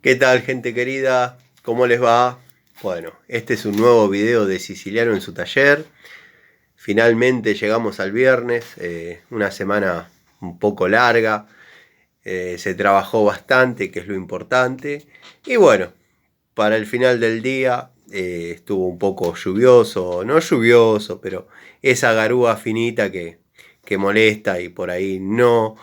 ¿Qué tal, gente querida? ¿Cómo les va? Bueno, este es un nuevo video de Siciliano en su taller. Finalmente llegamos al viernes, una semana un poco larga. Se trabajó bastante, que es lo importante. Y bueno, para el final del día estuvo un poco lluvioso, no lluvioso, pero esa garúa finita que molesta y por ahí no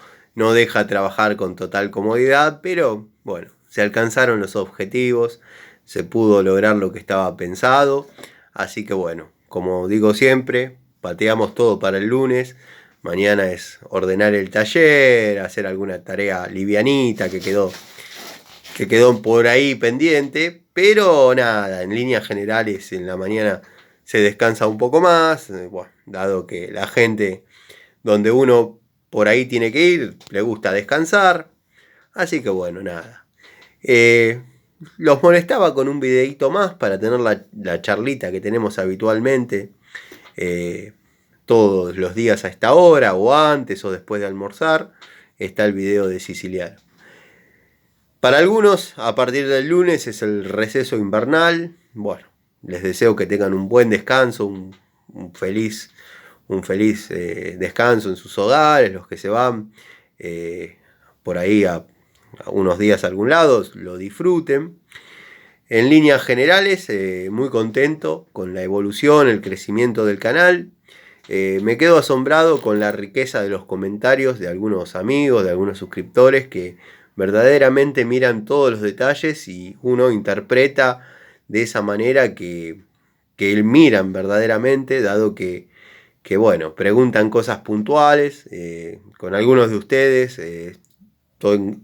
deja trabajar con total comodidad, pero bueno, se alcanzaron los objetivos, se pudo lograr lo que estaba pensado, así que bueno, como digo siempre, pateamos todo para el lunes. Mañana es ordenar el taller, hacer alguna tarea livianita que quedó por ahí pendiente, pero nada, en líneas generales en la mañana se descansa un poco más, bueno, dado que la gente donde uno por ahí tiene que ir le gusta descansar, así que bueno, nada. Eh, los molestaba con un videíto más para tener la charlita que tenemos habitualmente, eh, todos los días a esta hora, o antes o después de almorzar, está el video de Siciliano. Para algunos, a partir del lunes es el receso invernal. Bueno, les deseo que tengan un buen descanso, un feliz, un feliz descanso en sus hogares, los que se van por ahí a unos días a algún lado, lo disfruten. En líneas generales, muy contento con la evolución, el crecimiento del canal. Me quedo asombrado con la riqueza de los comentarios de algunos amigos, de algunos suscriptores que verdaderamente miran todos los detalles y uno interpreta de esa manera que miran verdaderamente, dado que bueno, preguntan cosas puntuales. Con algunos de ustedes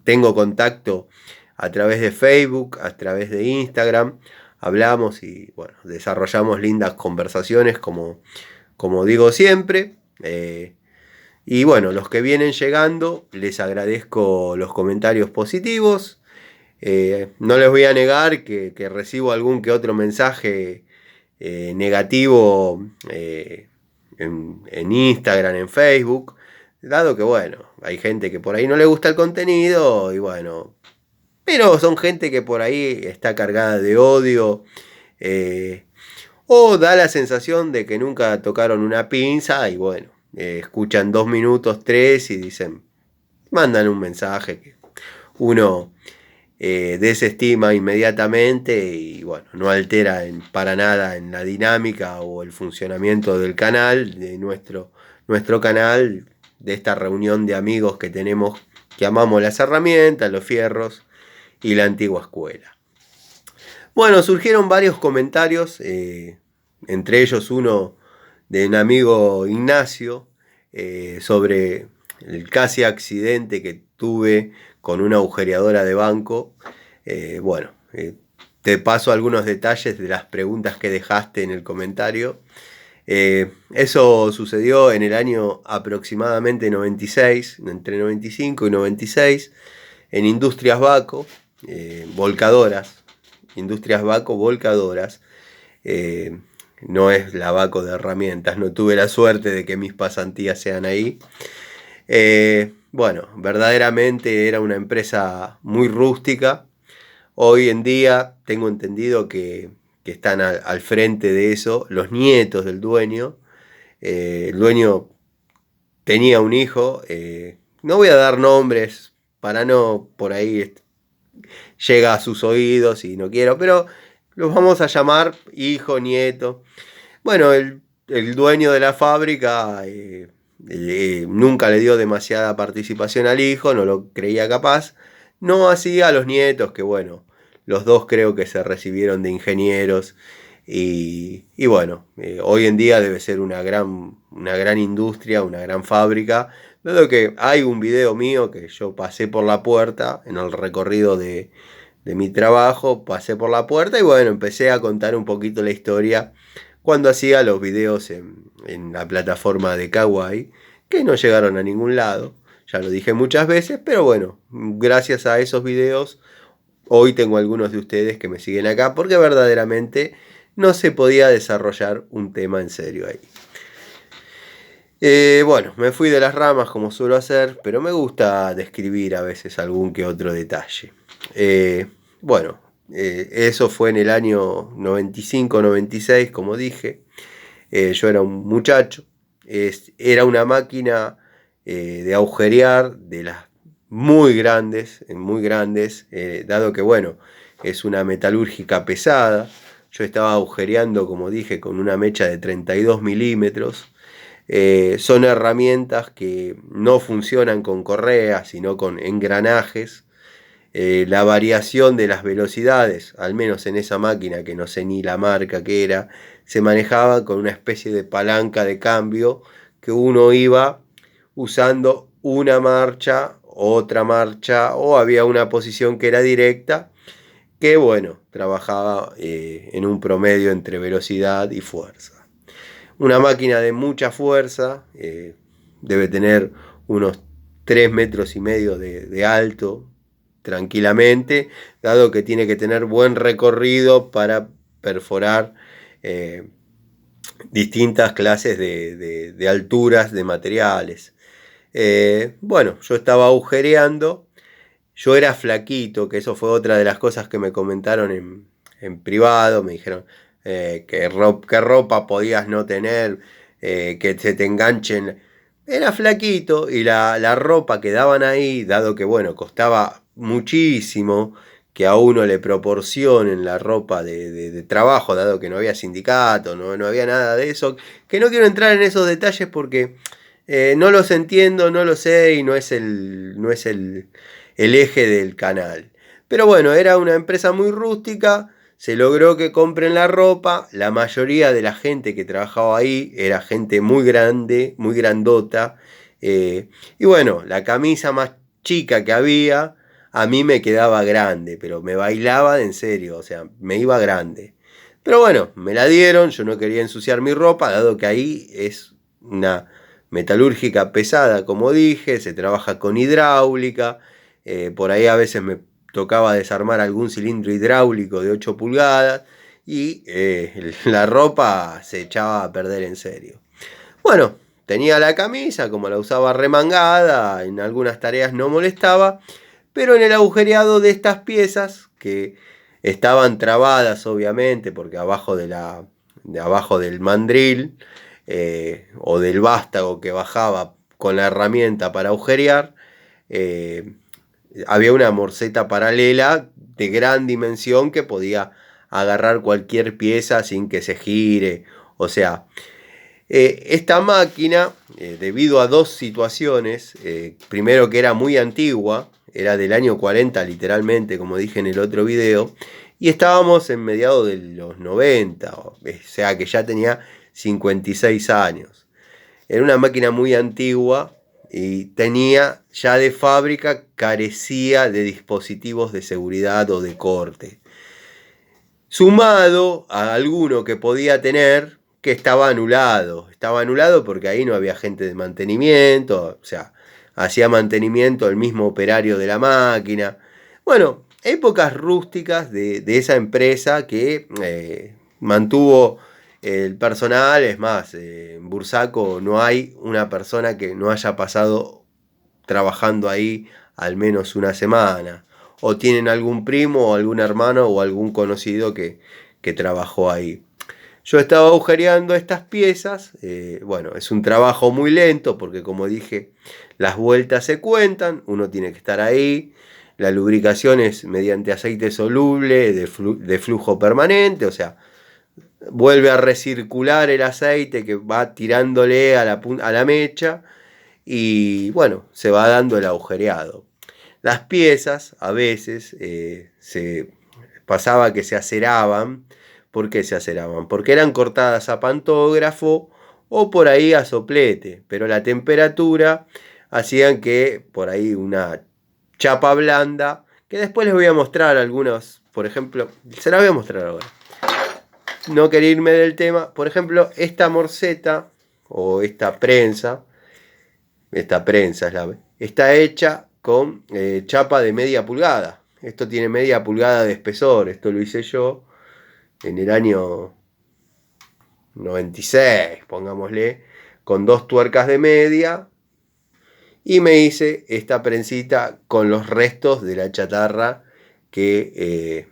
tengo contacto a través de Facebook, a través de Instagram. Hablamos y bueno, desarrollamos lindas conversaciones como digo siempre. Y bueno, los que vienen llegando, les agradezco los comentarios positivos. No les voy a negar que recibo algún que otro mensaje negativo en Instagram, en Facebook, dado que bueno, hay gente que por ahí no le gusta el contenido y bueno, pero son gente que por ahí está cargada de odio. eh, o da la sensación de que nunca tocaron una pinza y bueno, escuchan 2 minutos, tres y dicen, mandan un mensaje que uno desestima inmediatamente y bueno, no altera para nada en la dinámica o el funcionamiento del canal, de nuestro canal, de esta reunión de amigos que tenemos, que amamos las herramientas, los fierros y la antigua escuela. Bueno, surgieron varios comentarios, entre ellos uno de un amigo Ignacio, sobre el casi accidente que tuve con una agujereadora de banco. Bueno, te paso algunos detalles de las preguntas que dejaste en el comentario. Eso sucedió en el año aproximadamente 96, entre 95 y 96, en Industrias Baco, volcadoras. Industrias Baco, volcadoras. Eh, no es la Baco de herramientas, no tuve la suerte de que mis pasantías sean ahí. Bueno, verdaderamente era una empresa muy rústica. Hoy en día tengo entendido que están al frente de eso los nietos del dueño. El dueño tenía un hijo, no voy a dar nombres para no por ahí llega a sus oídos y no quiero, pero los vamos a llamar hijo, nieto. Bueno, el dueño de la fábrica nunca le dio demasiada participación al hijo, no lo creía capaz. No así a los nietos, que bueno, los dos creo que se recibieron de ingenieros. Y bueno, hoy en día debe ser una gran industria, una gran fábrica. Dado que hay un video mío que yo pasé por la puerta en el recorrido de mi trabajo, pasé por la puerta y bueno, empecé a contar un poquito la historia cuando hacía los videos en la plataforma de Kawaii, que no llegaron a ningún lado. Ya lo dije muchas veces, pero bueno, gracias a esos videos, hoy tengo algunos de ustedes que me siguen acá, porque verdaderamente no se podía desarrollar un tema en serio ahí. Bueno, me fui de las ramas como suelo hacer, pero me gusta describir a veces algún que otro detalle. bueno, eso fue en el año 95-96, como dije. Yo era un muchacho. Era una máquina de agujerear de las muy grandes, dado que, bueno, es una metalúrgica pesada. Yo estaba agujereando, como dije, con una mecha de 32 milímetros. Son herramientas que no funcionan con correas, sino con engranajes. La variación de las velocidades, al menos en esa máquina, que no sé ni la marca que era, se manejaba con una especie de palanca de cambio que uno iba usando una marcha, otra marcha, o había una posición que era directa, que bueno, trabajaba en un promedio entre velocidad y fuerza. Una máquina de mucha fuerza, debe tener unos 3,5 metros de alto, tranquilamente, dado que tiene que tener buen recorrido para perforar eh, distintas clases de alturas de materiales. Bueno, yo estaba agujereando, yo era flaquito, que eso fue otra de las cosas que me comentaron en privado, me dijeron qué ropa podías no tener, que se te enganchen. Era flaquito y la ropa que daban ahí, dado que bueno, costaba muchísimo que a uno le proporcionen la ropa de trabajo, dado que no había sindicato, no había nada de eso, que no quiero entrar en esos detalles porque no los entiendo, no lo sé y no es el eje del canal. Pero bueno, era una empresa muy rústica, se logró que compren la ropa, la mayoría de la gente que trabajaba ahí era gente muy grande, muy grandota, y bueno, la camisa más chica que había, a mí me quedaba grande, pero me bailaba en serio, o sea, me iba grande. Pero bueno, me la dieron, yo no quería ensuciar mi ropa, dado que ahí es una metalúrgica pesada, como dije, se trabaja con hidráulica, por ahí a veces me tocaba desarmar algún cilindro hidráulico de 8 pulgadas y la ropa se echaba a perder en serio. Bueno, tenía la camisa, como la usaba remangada, en algunas tareas no molestaba, pero en el agujereado de estas piezas, que estaban trabadas obviamente, porque de abajo del mandril o del vástago que bajaba con la herramienta para agujerear, eh, había una morceta paralela de gran dimensión que podía agarrar cualquier pieza sin que se gire. O sea, esta máquina, debido a dos situaciones, primero que era muy antigua, era del año 40 literalmente, como dije en el otro video, y estábamos en mediados de los 90, o sea que ya tenía 56 años. Era una máquina muy antigua y tenía ya de fábrica, carecía de dispositivos de seguridad o de corte. Sumado a alguno que podía tener que estaba anulado. Estaba anulado porque ahí no había gente de mantenimiento, o sea, hacía mantenimiento el mismo operario de la máquina. Bueno, épocas rústicas de esa empresa que mantuvo el personal. Es más, en Bursaco no hay una persona que no haya pasado trabajando ahí al menos una semana. O tienen algún primo o algún hermano o algún conocido que trabajó ahí. Yo estaba agujereando estas piezas, bueno, es un trabajo muy lento porque como dije, las vueltas se cuentan, uno tiene que estar ahí, la lubricación es mediante aceite soluble de flujo permanente, o sea, vuelve a recircular el aceite que va tirándole a la mecha y bueno, se va dando el agujereado. Las piezas a veces se pasaba que se aceraban. ¿Por qué se aceraban? Porque eran cortadas a pantógrafo o por ahí a soplete, pero la temperatura hacían que por ahí una chapa blanda, que después les voy a mostrar algunos, por ejemplo, se las voy a mostrar ahora. No quería irme del tema, por ejemplo, esta morceta o esta prensa está hecha con chapa de media pulgada. Esto tiene media pulgada de espesor, esto lo hice yo en el año 96, pongámosle, con 2 tuercas de media, y me hice esta prensita con los restos de la chatarra que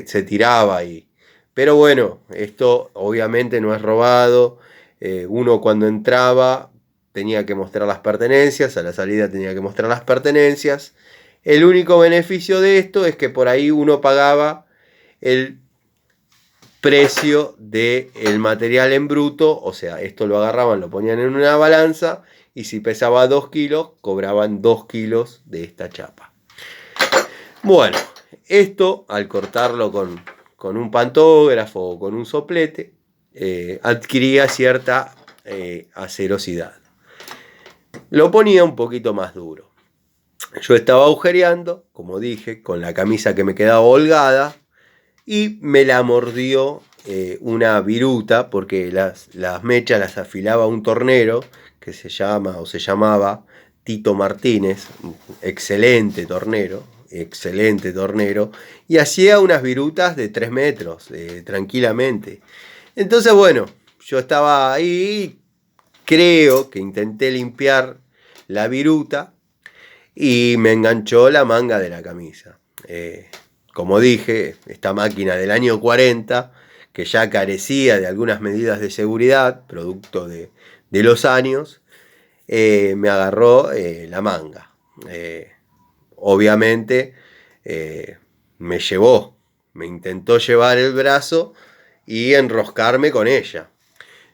se tiraba ahí. Pero bueno, esto obviamente no es robado. Uno cuando entraba tenía que mostrar las pertenencias, a la salida tenía que mostrar las pertenencias. El único beneficio de esto es que por ahí uno pagaba el precio del material en bruto, o sea, esto lo agarraban, lo ponían en una balanza y si pesaba 2 kilos, cobraban 2 kilos de esta chapa. Bueno, esto al cortarlo con un pantógrafo o con un soplete, adquiría cierta acerosidad. Lo ponía un poquito más duro. Yo estaba agujereando, como dije, con la camisa que me quedaba holgada y me la mordió una viruta porque las mechas las afilaba un tornero que se llamaba Tito Martínez, excelente tornero, y hacía unas virutas de 3 metros, tranquilamente. Entonces, bueno, yo estaba ahí, creo que intenté limpiar la viruta y me enganchó la manga de la camisa. Como dije, esta máquina del año 40, que ya carecía de algunas medidas de seguridad, producto de los años, me agarró la manga. Obviamente me intentó llevar el brazo y enroscarme con ella.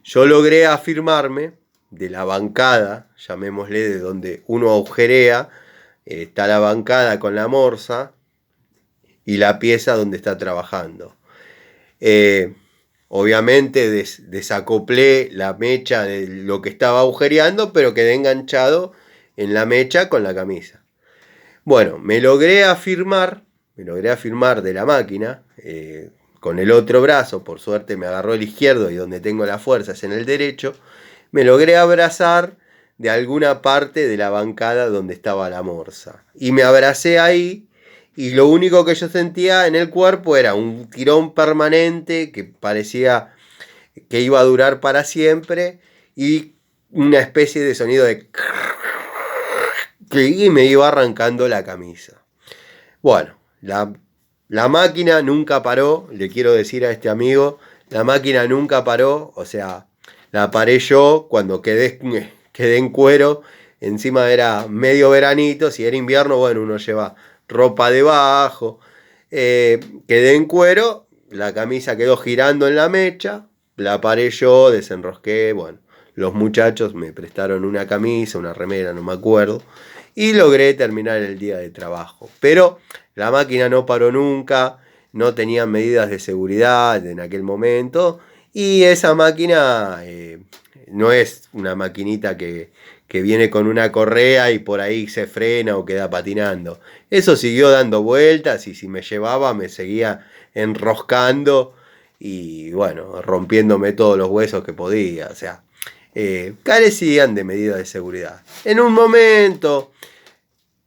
Yo logré afirmarme de la bancada, llamémosle de donde uno agujerea, está la bancada con la morsa y la pieza donde está trabajando. Obviamente desacoplé la mecha de lo que estaba agujereando, pero quedé enganchado en la mecha con la camisa. Bueno, me logré afirmar de la máquina con el otro brazo, por suerte me agarró el izquierdo y donde tengo la fuerza es en el derecho, me logré abrazar de alguna parte de la bancada donde estaba la morsa. Y me abracé ahí y lo único que yo sentía en el cuerpo era un tirón permanente que parecía que iba a durar para siempre y una especie de sonido de que me iba arrancando la camisa. Bueno, la máquina nunca paró, le quiero decir a este amigo, la máquina nunca paró, o sea, la paré yo cuando quedé en cuero, encima era medio veranito, si era invierno, bueno, uno lleva ropa debajo, quedé en cuero, la camisa quedó girando en la mecha, la paré yo, desenrosqué, bueno, los muchachos me prestaron una camisa, una remera, no me acuerdo, y logré terminar el día de trabajo. Pero la máquina no paró nunca, no tenía medidas de seguridad en aquel momento, y esa máquina no es una maquinita que viene con una correa y por ahí se frena o queda patinando. Eso siguió dando vueltas y si me llevaba me seguía enroscando y bueno, rompiéndome todos los huesos que podía. O sea, carecían de medidas de seguridad. En un momento,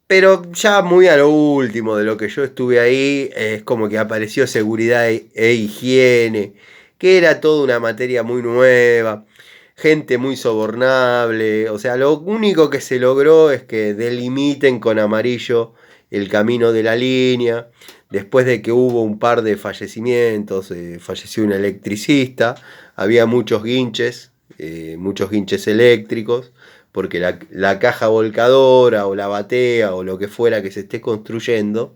pero ya muy a lo último de lo que yo estuve ahí, es como que apareció seguridad e higiene, que era toda una materia muy nueva, gente muy sobornable, o sea, lo único que se logró es que delimiten con amarillo el camino de la línea, después de que hubo un par de fallecimientos, falleció un electricista, había muchos guinches eléctricos, porque la caja volcadora o la batea o lo que fuera que se esté construyendo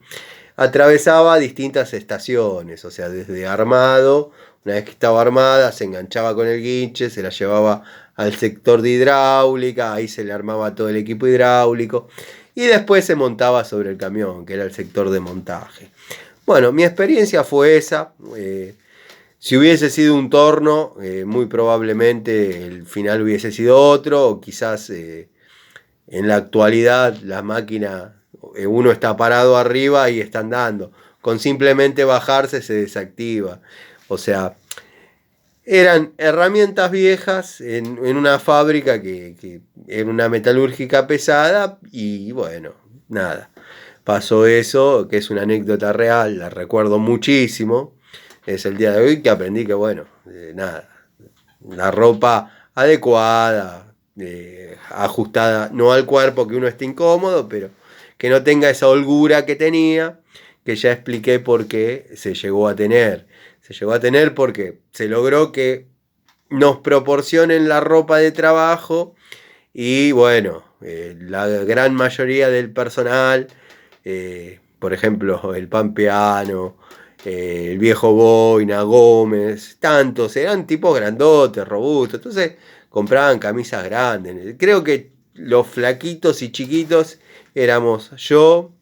atravesaba distintas estaciones, o sea, desde armado, una vez que estaba armada se enganchaba con el guinche, se la llevaba al sector de hidráulica, ahí se le armaba todo el equipo hidráulico y después se montaba sobre el camión, que era el sector de montaje. Bueno, mi experiencia fue esa. Si hubiese sido un torno, muy probablemente el final hubiese sido otro, o quizás en la actualidad la máquina, uno está parado arriba y está andando. Con simplemente bajarse se desactiva. O sea, eran herramientas viejas en una fábrica que era una metalúrgica pesada y bueno, nada. Pasó eso, que es una anécdota real, la recuerdo muchísimo. Es el día de hoy que aprendí que bueno, nada, la ropa adecuada, ajustada, no al cuerpo, que uno esté incómodo, pero que no tenga esa holgura que tenía, que ya expliqué por qué se llegó a tener. Se llegó a tener porque se logró que nos proporcionen la ropa de trabajo y bueno, la gran mayoría del personal, por ejemplo, el Pampeano, el viejo Boina, Gómez, tantos, eran tipos grandotes, robustos, entonces compraban camisas grandes. Creo que los flaquitos y chiquitos éramos yo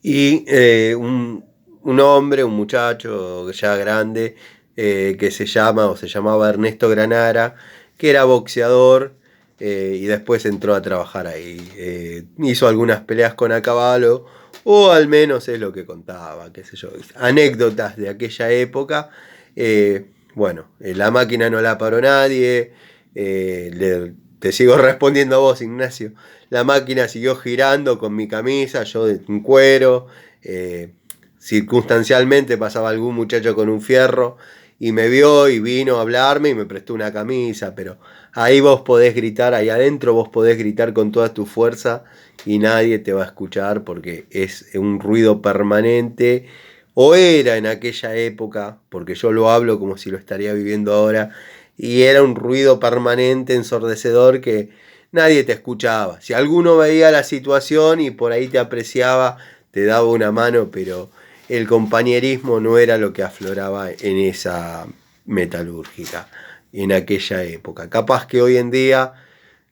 y un hombre, un muchacho ya grande, que se llama o se llamaba Ernesto Granara, que era boxeador y después entró a trabajar ahí. Hizo algunas peleas con a caballo, o al menos es lo que contaba, qué sé yo. Anécdotas de aquella época. Bueno, la máquina no la paró nadie. Te sigo respondiendo a vos, Ignacio. La máquina siguió girando con mi camisa, yo en cuero. Circunstancialmente pasaba algún muchacho con un fierro y me vio y vino a hablarme y me prestó una camisa, pero ahí vos podés gritar, ahí adentro vos podés gritar con toda tu fuerza y nadie te va a escuchar porque es un ruido permanente, o era en aquella época, porque yo lo hablo como si lo estaría viviendo ahora, y era un ruido permanente, ensordecedor, que nadie te escuchaba. Si alguno veía la situación y por ahí te apreciaba, te daba una mano, pero el compañerismo no era lo que afloraba en esa metalúrgica, en aquella época. Capaz que hoy en día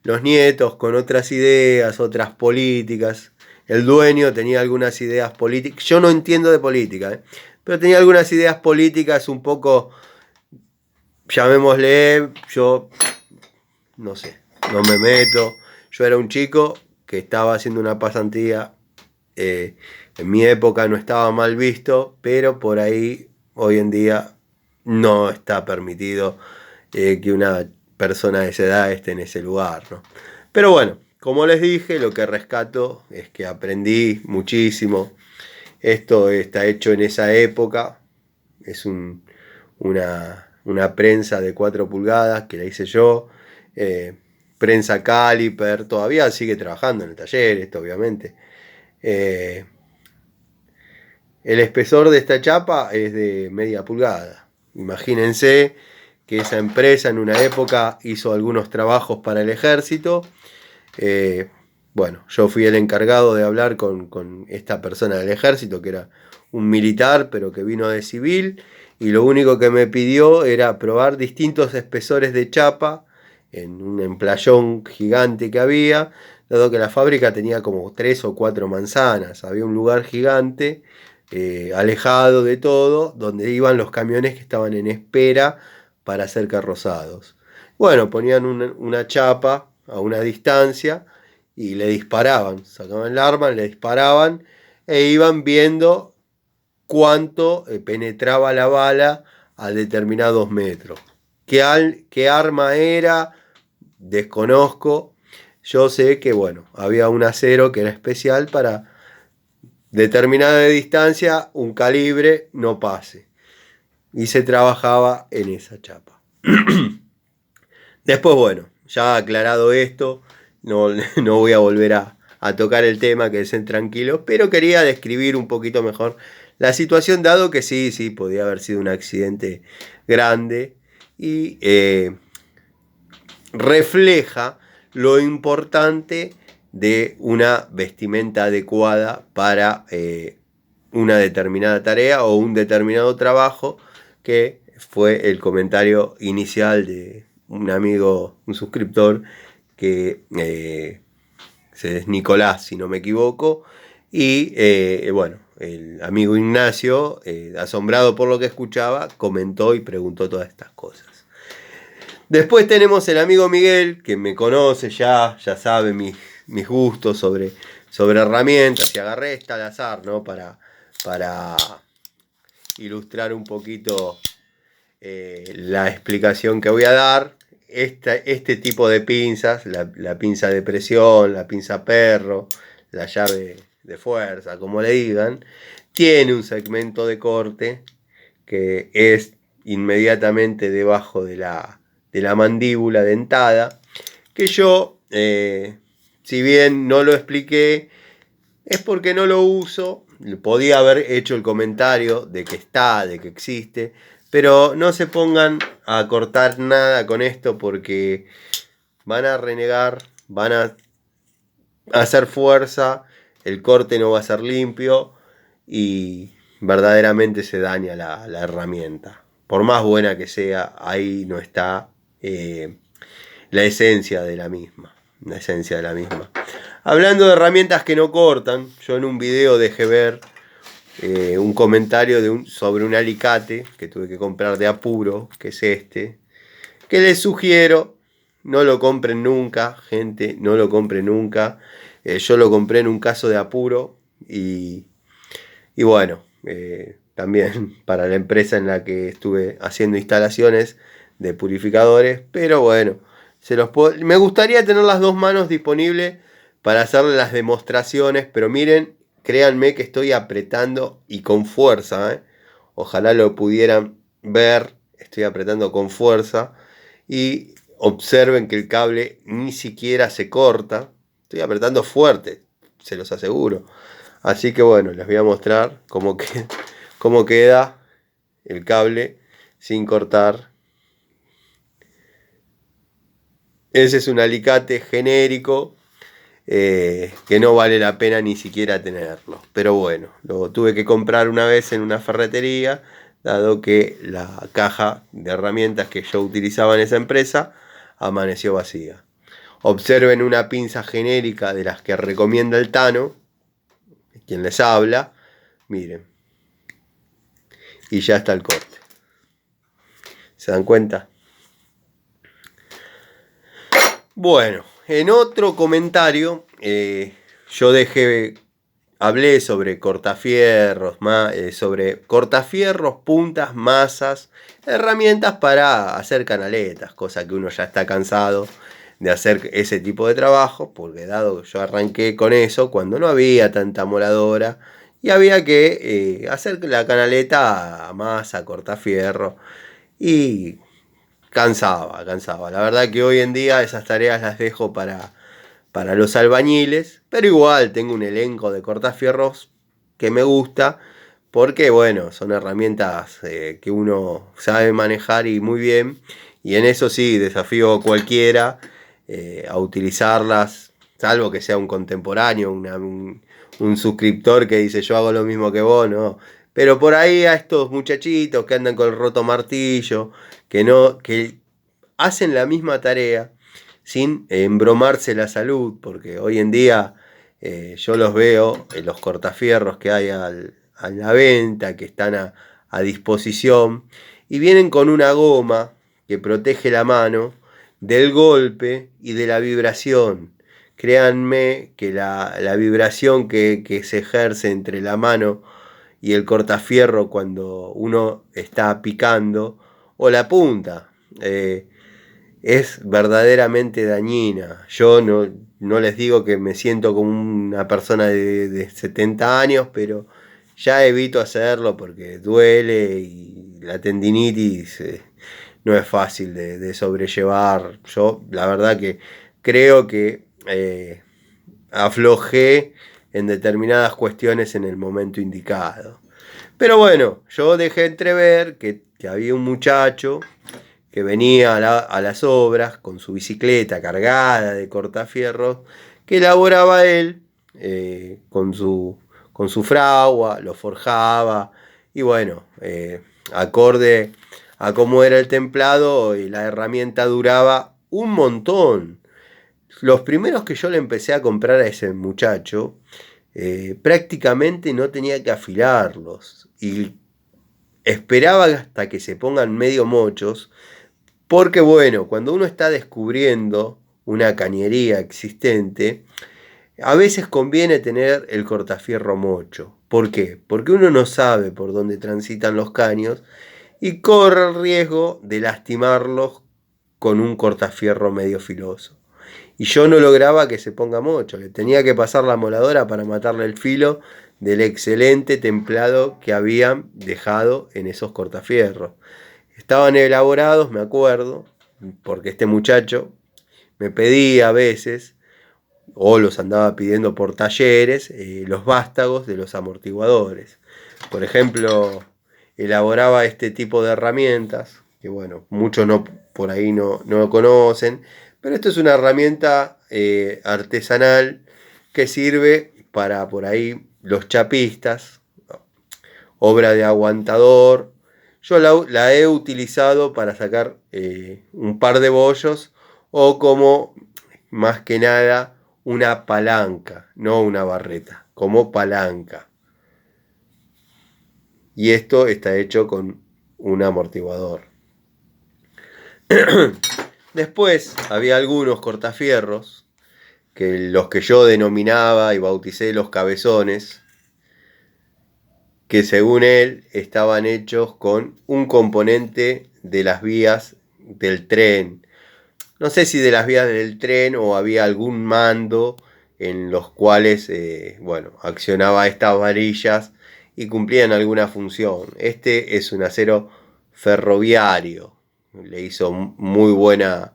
los nietos con otras ideas, otras políticas, el dueño tenía algunas ideas políticas, yo no entiendo de política, pero tenía algunas ideas políticas un poco, llamémosle, yo no sé, no me meto. Yo era un chico que estaba haciendo una pasantía. En mi época no estaba mal visto, pero por ahí hoy en día no está permitido que una persona de esa edad esté en ese lugar, ¿no? Pero bueno, como les dije, lo que rescato es que aprendí muchísimo. Esto está hecho en esa época. Es una prensa de 4 pulgadas que la hice yo. Prensa caliper, todavía sigue trabajando en el taller, esto obviamente. El espesor de esta chapa es de media pulgada. Imagínense que esa empresa en una época hizo algunos trabajos para el ejército. Bueno, yo fui el encargado de hablar con esta persona del ejército, que era un militar, pero que vino de civil, y lo único que me pidió era probar distintos espesores de chapa en un emplayón gigante que había, dado que la fábrica tenía como 3 o 4 manzanas, había un lugar gigante, alejado de todo, donde iban los camiones que estaban en espera para ser carrozados. Bueno, ponían una chapa a una distancia y le disparaban, sacaban el arma, le disparaban e iban viendo cuánto penetraba la bala a determinados metros. ¿Qué arma era? Desconozco. Yo sé que, bueno, había un acero que era especial para determinada distancia, un calibre no pase. Y se trabajaba en esa chapa. Después, bueno, ya aclarado esto, no, no voy a volver a tocar el tema, que estén tranquilos, pero quería describir un poquito mejor la situación, dado que sí, podía haber sido un accidente grande y refleja lo importante de una vestimenta adecuada para una determinada tarea o un determinado trabajo, que fue el comentario inicial de un amigo, un suscriptor, que es Nicolás, si no me equivoco, y bueno, el amigo Ignacio, asombrado por lo que escuchaba, comentó y preguntó todas estas cosas. Después tenemos el amigo Miguel, que me conoce ya sabe mis gustos sobre herramientas, y agarré esta al azar, ¿no? Para ilustrar un poquito la explicación que voy a dar. Este tipo de pinzas, la pinza de presión, la pinza perro, la llave de fuerza, como le digan, tiene un segmento de corte que es inmediatamente debajo de la mandíbula dentada, que yo, si bien no lo expliqué, es porque no lo uso podía haber hecho el comentario de que está, de que existe, pero no se pongan a cortar nada con esto porque van a renegar, van a hacer fuerza, el corte no va a ser limpio y verdaderamente se daña la herramienta. Por más buena que sea, ahí no está la esencia de la misma. La esencia de la misma. Hablando de herramientas que no cortan, yo en un video dejé ver un comentario sobre un alicate que tuve que comprar de apuro, que es este, que les sugiero, no lo compren nunca, gente, no lo compren nunca. Yo lo compré en un caso de apuro y bueno, también para la empresa en la que estuve haciendo instalaciones de purificadores, pero bueno, me gustaría tener las dos manos disponibles para hacerle las demostraciones, pero miren, créanme que estoy apretando y con fuerza, ¿eh? Ojalá lo pudieran ver, estoy apretando con fuerza y observen que el cable ni siquiera se corta, estoy apretando fuerte, se los aseguro. Así que bueno, les voy a mostrar cómo queda el cable sin cortar. Ese es un alicate genérico que no vale la pena ni siquiera tenerlo. Pero bueno, lo tuve que comprar una vez en una ferretería, dado que la caja de herramientas que yo utilizaba en esa empresa amaneció vacía. Observen una pinza genérica de las que recomienda el Tano, quien les habla. Miren. Y ya está el corte. ¿Se dan cuenta? Bueno, en otro comentario yo hablé sobre cortafierros, puntas, masas, herramientas para hacer canaletas, cosa que uno ya está cansado de hacer ese tipo de trabajo, porque dado que yo arranqué con eso cuando no había tanta moladora y había que hacer la canaleta a masa, cortafierro y cansaba. La verdad que hoy en día esas tareas las dejo para los albañiles, pero igual tengo un elenco de cortafierros que me gusta porque bueno, son herramientas que uno sabe manejar y muy bien, y en eso sí desafío a cualquiera a utilizarlas, salvo que sea un contemporáneo, un suscriptor que dice yo hago lo mismo que vos, no. Pero por ahí a estos muchachitos que andan con el roto martillo, que hacen la misma tarea sin embromarse la salud, porque hoy en día yo los veo en los cortafierros que hay a la venta, que están a disposición, y vienen con una goma que protege la mano del golpe y de la vibración. Créanme que la vibración que se ejerce entre la mano y el cortafierro cuando uno está picando, o la punta, es verdaderamente dañina. Yo no les digo que me siento como una persona de 70 años, pero ya evito hacerlo porque duele y la tendinitis no es fácil de sobrellevar. Yo la verdad que creo que aflojé en determinadas cuestiones en el momento indicado. Pero bueno, yo dejé entrever que había un muchacho que venía a las obras con su bicicleta cargada de cortafierros que elaboraba él con su fragua, lo forjaba y bueno, acorde a cómo era el templado, la herramienta duraba un montón. Los primeros que yo le empecé a comprar a ese muchacho, prácticamente no tenía que afilarlos y esperaba hasta que se pongan medio mochos, porque bueno, cuando uno está descubriendo una cañería existente, a veces conviene tener el cortafierro mocho. ¿Por qué? Porque uno no sabe por dónde transitan los caños y corre el riesgo de lastimarlos con un cortafierro medio filoso. Y yo no lograba que se ponga mocho, le tenía que pasar la moladora para matarle el filo del excelente templado que habían dejado en esos cortafierros. Estaban elaborados, me acuerdo, porque este muchacho me pedía a veces o los andaba pidiendo por talleres, los vástagos de los amortiguadores. Por ejemplo, elaboraba este tipo de herramientas, que bueno, muchos por ahí no lo conocen, pero esto es una herramienta artesanal que sirve para por ahí los chapistas, obra de aguantador. Yo la he utilizado para sacar un par de bollos o como más que nada una palanca, no una barreta, como palanca. Y esto está hecho con un amortiguador. Después había algunos cortafierros, los que yo denominaba y bauticé los cabezones, que según él estaban hechos con un componente de las vías del tren. No sé si de las vías del tren o había algún mando en los cuales, accionaba estas varillas y cumplían alguna función. Este es un acero ferroviario. Le hizo muy buena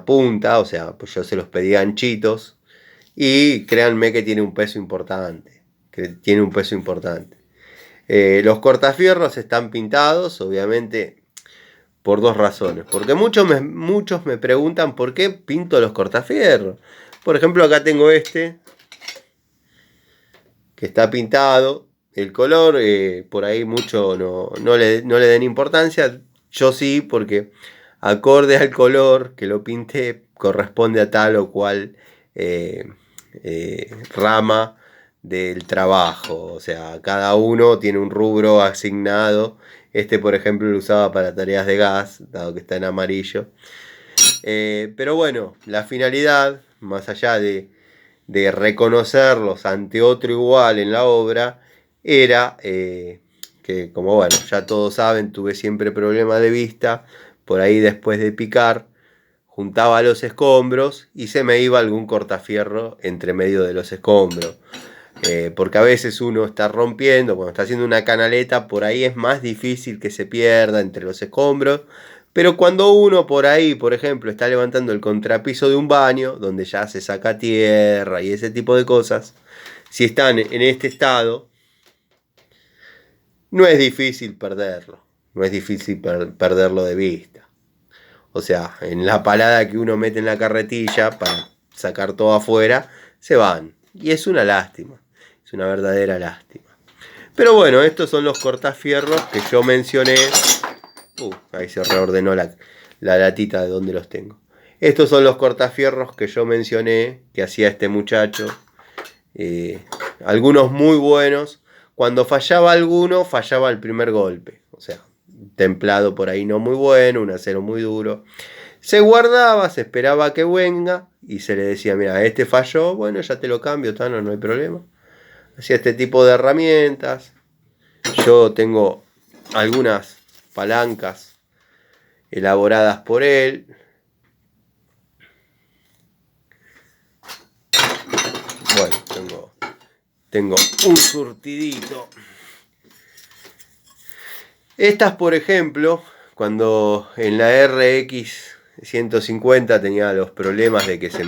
punta, o sea, pues yo se los pedía anchitos. Y créanme que tiene un peso importante. Los cortafierros están pintados, obviamente, por dos razones. Porque muchos me preguntan por qué pinto los cortafierros. Por ejemplo, acá tengo este, que está pintado. El color, por ahí mucho no le den importancia. Yo sí, porque acorde al color que lo pinté, corresponde a tal o cual rama del trabajo. O sea, cada uno tiene un rubro asignado. Este, por ejemplo, lo usaba para tareas de gas, dado que está en amarillo. Pero bueno, la finalidad, más allá de reconocerlos ante otro igual en la obra, era que, como bueno, ya todos saben, tuve siempre problemas de vista. Por ahí, después de picar, juntaba los escombros y se me iba algún cortafierro entre medio de los escombros. Porque a veces uno está rompiendo, cuando está haciendo una canaleta, por ahí es más difícil que se pierda entre los escombros. Pero cuando uno por ahí, por ejemplo, está levantando el contrapiso de un baño, donde ya se saca tierra y ese tipo de cosas, si están en este estado, no es difícil perderlo. No es difícil perderlo de vista. O sea, en la palada que uno mete en la carretilla para sacar todo afuera, se van. Y es una lástima. Es una verdadera lástima. Pero bueno, estos son los cortafierros que yo mencioné. Ahí se reordenó la latita de donde los tengo. Estos son los cortafierros que yo mencioné que hacía este muchacho. Algunos muy buenos. Cuando fallaba alguno, fallaba el primer golpe. O sea, templado por ahí no muy bueno, un acero muy duro. Se guardaba, se esperaba que venga y se le decía, mira, este falló, bueno, ya te lo cambio, Tano, no hay problema. Hacía este tipo de herramientas. Yo tengo algunas palancas elaboradas por él. Bueno, tengo un surtidito. Estas, por ejemplo, cuando en la RX 150 tenía los problemas de que se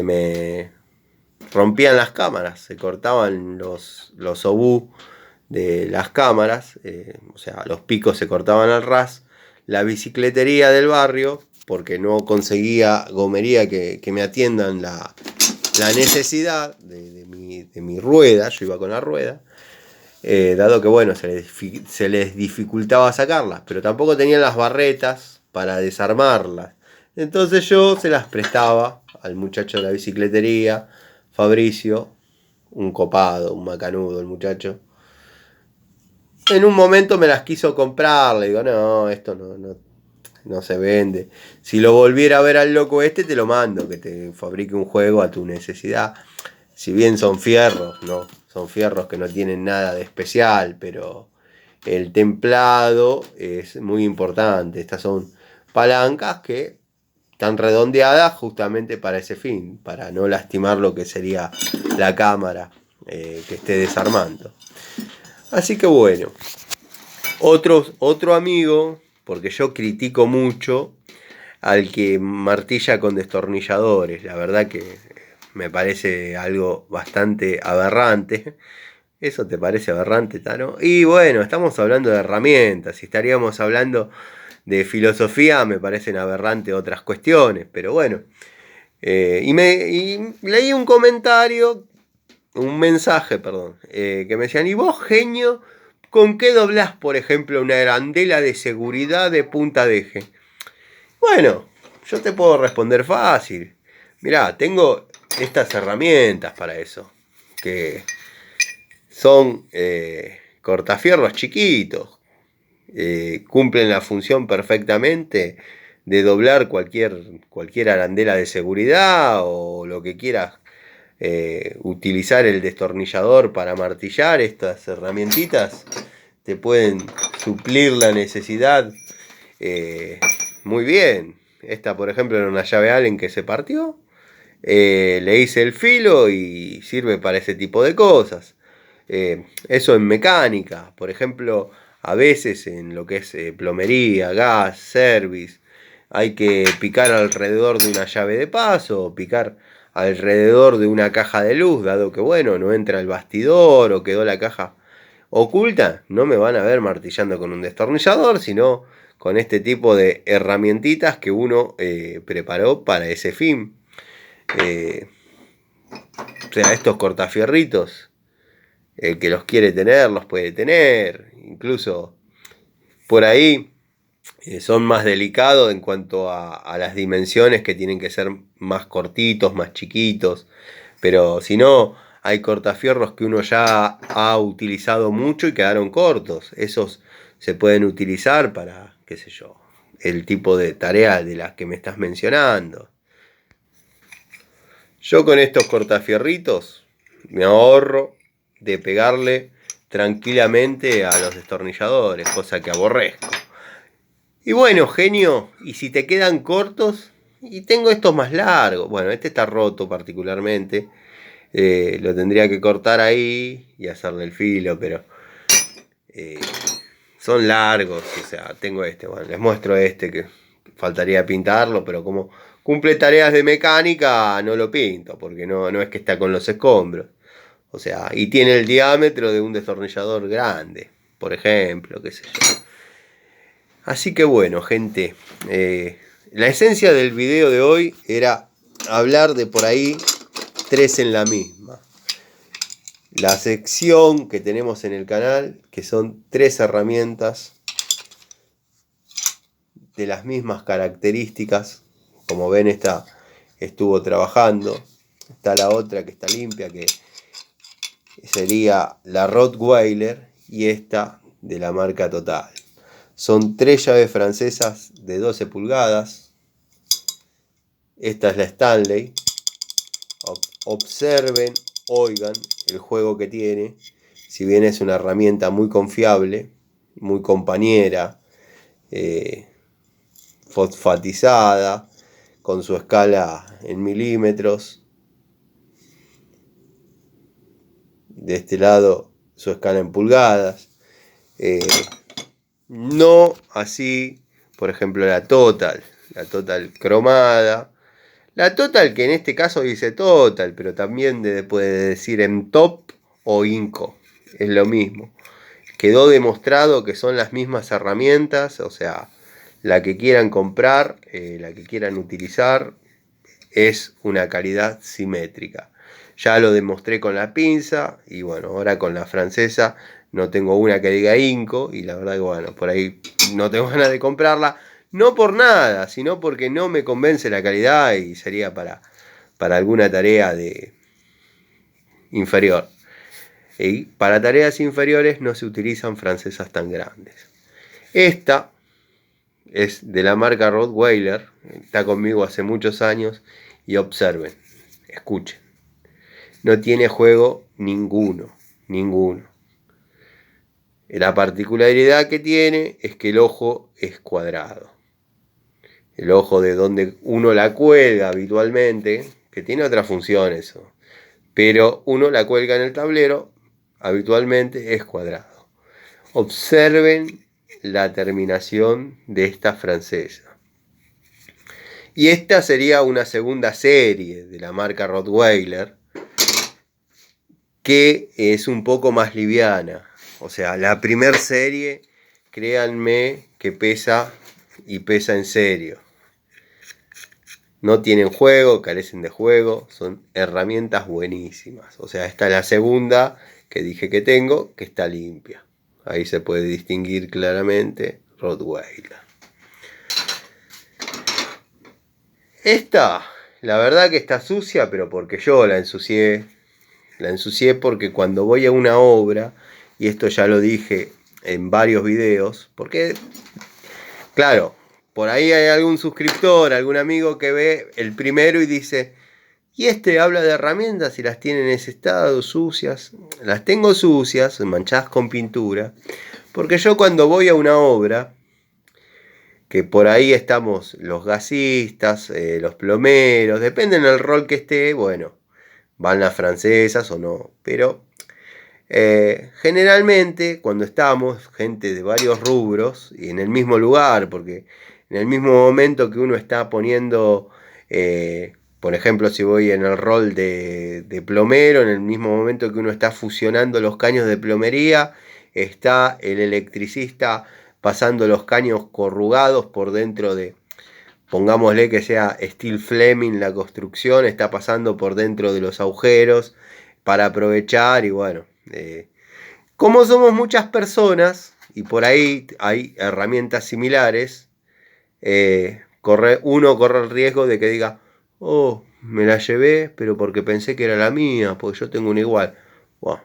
me rompían las cámaras, se cortaban los obús de las cámaras, o sea, los picos se cortaban al ras. La bicicletería del barrio, porque no conseguía gomería que me atiendan la necesidad de mi rueda, yo iba con la rueda, dado que bueno, se les dificultaba sacarlas, pero tampoco tenían las barretas para desarmarlas. Entonces yo se las prestaba al muchacho de la bicicletería, Fabricio, un copado, un macanudo el muchacho. En un momento me las quiso comprar, le digo, no, esto no se vende. Si lo volviera a ver al loco este, te lo mando, que te fabrique un juego a tu necesidad. Si bien son fierros, ¿no? Son fierros que no tienen nada de especial, pero el templado es muy importante. Estas son palancas que están redondeadas justamente para ese fin, para no lastimar lo que sería la cámara que esté desarmando. Así que bueno, otro amigo, porque yo critico mucho al que martilla con destornilladores. La verdad que me parece algo bastante aberrante. ¿Eso te parece aberrante, Tano? Y bueno, estamos hablando de herramientas. Si estaríamos hablando de filosofía, me parecen aberrantes otras cuestiones. Pero bueno. Y leí un comentario, un mensaje, perdón, que me decían, ¿y vos, genio, con qué doblás, por ejemplo, una arandela de seguridad de punta de eje? Bueno, yo te puedo responder fácil. Mirá, tengo estas herramientas para eso, que son cortafierros chiquitos, cumplen la función perfectamente de doblar cualquier arandela de seguridad o lo que quieras, utilizar el destornillador para martillar. Estas herramientitas te pueden suplir la necesidad muy bien. Esta, por ejemplo, era una llave Allen que se partió. Le hice el filo y sirve para ese tipo de cosas. Eso en mecánica, por ejemplo, a veces en lo que es plomería, gas, service, hay que picar alrededor de una llave de paso, o picar alrededor de una caja de luz, dado que bueno, no entra el bastidor o quedó la caja oculta. No me van a ver martillando con un destornillador, sino con este tipo de herramientitas que uno preparó para ese fin. O sea, estos cortafierritos, el que los quiere tener, los puede tener. Incluso por ahí son más delicados en cuanto a las dimensiones, que tienen que ser más cortitos, más chiquitos. Pero si no, hay cortafierros que uno ya ha utilizado mucho y quedaron cortos. Esos se pueden utilizar para, qué sé yo, el tipo de tarea de las que me estás mencionando. Yo con estos cortafierritos me ahorro de pegarle tranquilamente a los destornilladores, cosa que aborrezco. Y bueno, genio, y si te quedan cortos, y tengo estos más largos. Bueno, este está roto particularmente. Lo tendría que cortar ahí y hacerle el filo, pero son largos. O sea, tengo este. Bueno, les muestro este que faltaría pintarlo, pero como cumple tareas de mecánica, no lo pinto, porque no es que está con los escombros. O sea, y tiene el diámetro de un destornillador grande, por ejemplo, qué sé yo. Así que bueno, gente, la esencia del video de hoy era hablar de por ahí tres en la misma. La sección que tenemos en el canal, que son tres herramientas de las mismas características. Como ven, esta estuvo trabajando. Está la otra que está limpia, que sería la Rottweiler, y esta de la marca Total. Son tres llaves francesas de 12 pulgadas. Esta es la Stanley. Observen, oigan el juego que tiene. Si bien es una herramienta muy confiable, muy compañera, fosfatizada, con su escala en milímetros. De este lado su escala en pulgadas. No así, por ejemplo, la Total cromada. La Total, que en este caso dice Total, pero también puede decir en top o Inco. Es lo mismo. Quedó demostrado que son las mismas herramientas, o sea, la que quieran comprar, la que quieran utilizar, es una calidad simétrica. Ya lo demostré con la pinza, y bueno, ahora con la francesa no tengo una que diga Inco, y la verdad que bueno, por ahí no tengo ganas de comprarla. No por nada, sino porque no me convence la calidad y sería para alguna tarea inferior. Y para tareas inferiores no se utilizan francesas tan grandes. Esta es de la marca Rottweiler, está conmigo hace muchos años, y observen, escuchen. No tiene juego ninguno. La particularidad que tiene es que el ojo es cuadrado. El ojo de donde uno la cuelga habitualmente, que tiene otras funciones, pero uno la cuelga en el tablero, habitualmente es cuadrado. Observen la terminación de esta francesa. Y esta sería una segunda serie de la marca Rottweiler, que es un poco más liviana. O sea, la primera serie, créanme que pesa, y pesa en serio. No tienen juego, carecen de juego, son herramientas buenísimas. O sea, esta es la segunda que dije que tengo, que está limpia. Ahí se puede distinguir claramente Rottweiler. Esta, la verdad que está sucia, pero porque yo la ensucié. La ensucié porque cuando voy a una obra, y esto ya lo dije en varios videos, porque, claro, por ahí hay algún suscriptor, algún amigo que ve el primero y dice, y este habla de herramientas y las tiene en ese estado, sucias. Las tengo sucias, manchadas con pintura, porque yo cuando voy a una obra, que por ahí estamos los gasistas, los plomeros, depende del rol que esté, bueno, van las francesas o no, pero generalmente cuando estamos, gente de varios rubros, y en el mismo lugar, porque en el mismo momento que uno está poniendo, por ejemplo, si voy en el rol de plomero, en el mismo momento que uno está fusionando los caños de plomería, está el electricista pasando los caños corrugados por dentro de, pongámosle que sea steel Fleming la construcción, está pasando por dentro de los agujeros para aprovechar y bueno, como somos muchas personas y por ahí hay herramientas similares, uno corre el riesgo de que diga, oh, me la llevé, pero porque pensé que era la mía, porque yo tengo una igual. Wow.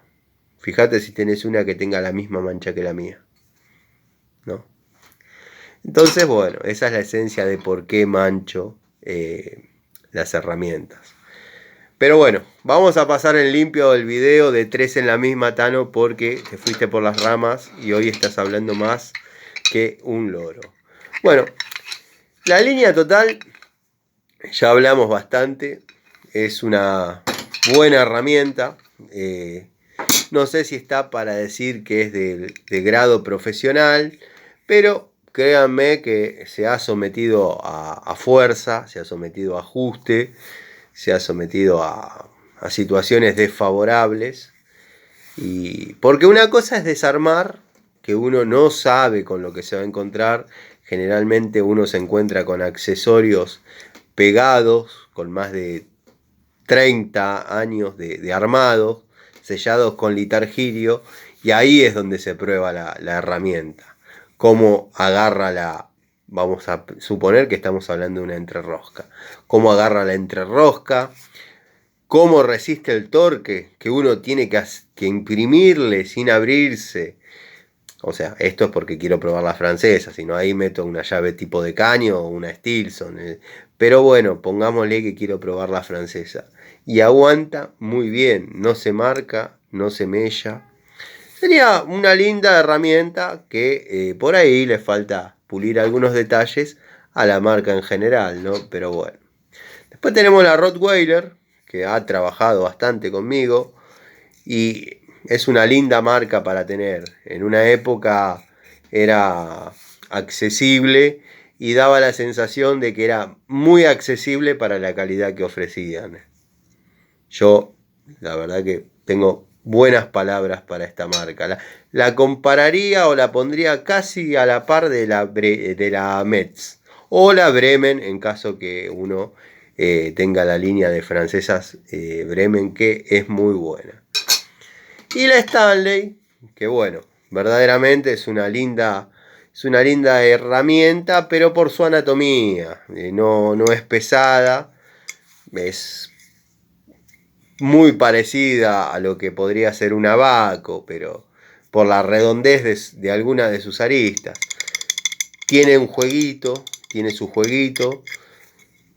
Fíjate si tenés una que tenga la misma mancha que la mía, ¿no? Entonces, bueno, esa es la esencia de por qué mancho las herramientas. Pero bueno, vamos a pasar en limpio el video de 3 en la misma, Tano, porque te fuiste por las ramas y hoy estás hablando más que un loro. Bueno, la línea total, ya hablamos bastante, es una buena herramienta. No sé si está para decir que es de grado profesional, pero créanme que se ha sometido a fuerza, se ha sometido a ajuste, se ha sometido a situaciones desfavorables. Y porque una cosa es desarmar, que uno no sabe con lo que se va a encontrar. Generalmente uno se encuentra con accesorios pegados, con más de 30 años de armados, sellados con litargirio, y ahí es donde se prueba la herramienta. Cómo agarra vamos a suponer que estamos hablando de una entrerrosca. Cómo agarra la entrerrosca, cómo resiste el torque que uno tiene que imprimirle sin abrirse. O sea, esto es porque quiero probar la francesa, si no ahí meto una llave tipo de caño o una Stilson. Pero bueno, pongámosle que quiero probar la francesa. Y aguanta muy bien, no se marca, no se mella. Sería una linda herramienta que por ahí le falta pulir algunos detalles a la marca en general, ¿no? Pero bueno. Después tenemos la Rottweiler, que ha trabajado bastante conmigo y es una linda marca para tener. En una época era accesible y daba la sensación de que era muy accesible para la calidad que ofrecían. Yo, la verdad que tengo buenas palabras para esta marca. La compararía o la pondría casi a la par de la Metz o la Bremen, en caso que uno tenga la línea de francesas Bremen, que es muy buena. Y la Stanley, que bueno, verdaderamente es una linda herramienta, pero por su anatomía. No es pesada, es muy parecida a lo que podría ser un abaco, pero por la redondez de alguna de sus aristas. Tiene un jueguito, tiene su jueguito,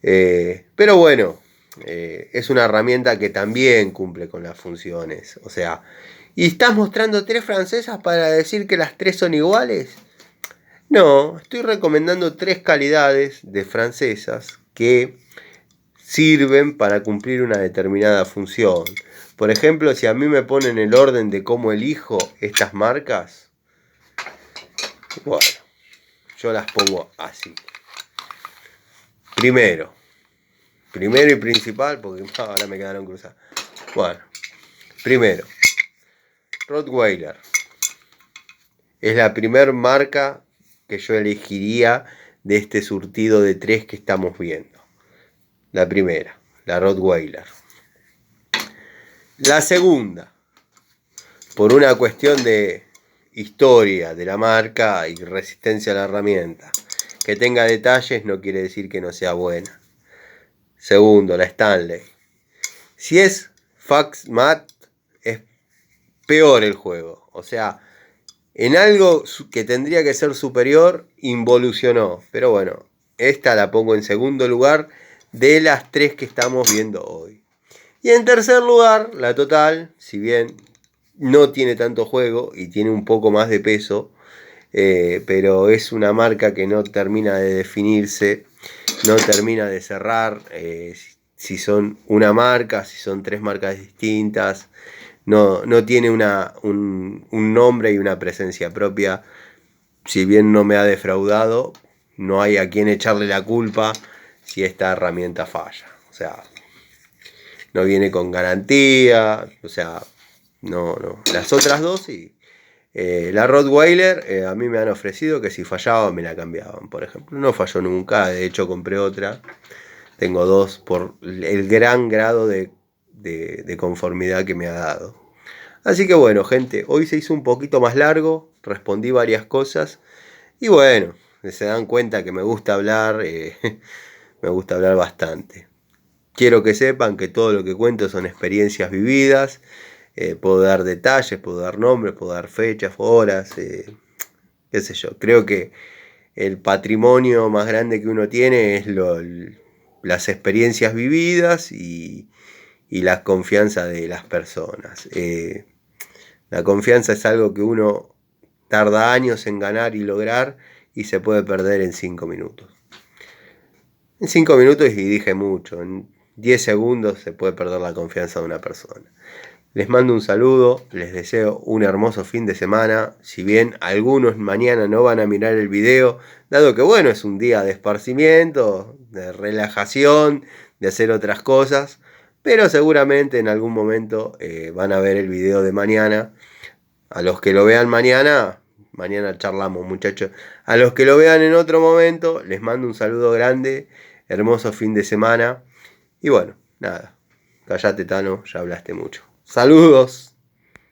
pero bueno, es una herramienta que también cumple con las funciones. O sea, ¿y estás mostrando 3 francesas para decir que las 3 son iguales? No, estoy recomendando 3 calidades de francesas que sirven para cumplir una determinada función. Por ejemplo, si a mí me ponen el orden de cómo elijo estas marcas, bueno, yo las pongo así. Primero y principal, porque ahora me quedaron cruzadas. Bueno, primero, Rottweiler. Es la primer marca que yo elegiría de este surtido de 3 que estamos viendo. La primera, la Rottweiler. La segunda, por una cuestión de historia de la marca y resistencia a la herramienta. Que tenga detalles no quiere decir que no sea buena. Segundo, la Stanley. Si es Fax Mat, es peor el juego. O sea, en algo que tendría que ser superior, involucionó. Pero bueno, esta la pongo en segundo lugar de las 3 que estamos viendo hoy. Y en tercer lugar, la Total, si bien no tiene tanto juego y tiene un poco más de peso, pero es una marca que no termina de definirse, no termina de cerrar, si son una marca, si son 3 marcas distintas, no tiene un nombre y una presencia propia. Si bien no me ha defraudado, no hay a quien echarle la culpa si esta herramienta falla. O sea, no viene con garantía, o sea, no. Las otras dos sí. La Rottweiler, a mí me han ofrecido que si fallaba me la cambiaban, por ejemplo. No falló nunca, de hecho compré otra. Tengo 2 por el gran grado de conformidad que me ha dado. Así que bueno, gente, hoy se hizo un poquito más largo, respondí varias cosas. Y bueno, se dan cuenta que me gusta hablar, me gusta hablar bastante. Quiero que sepan que todo lo que cuento son experiencias vividas. Puedo dar detalles, puedo dar nombres, puedo dar fechas, horas, qué sé yo. Creo que el patrimonio más grande que uno tiene es las experiencias vividas y la confianza de las personas. La confianza es algo que uno tarda años en ganar y lograr y se puede perder en 5 minutos. En 5 minutos, y dije mucho, en 10 segundos se puede perder la confianza de una persona. Les mando un saludo, les deseo un hermoso fin de semana. Si bien algunos mañana no van a mirar el video, dado que bueno, es un día de esparcimiento, de relajación, de hacer otras cosas, pero seguramente en algún momento van a ver el video de mañana. A los que lo vean mañana charlamos, muchachos. A los que lo vean en otro momento, les mando un saludo grande, hermoso fin de semana. Y bueno, nada, callate Tano, ya hablaste mucho. Saludos.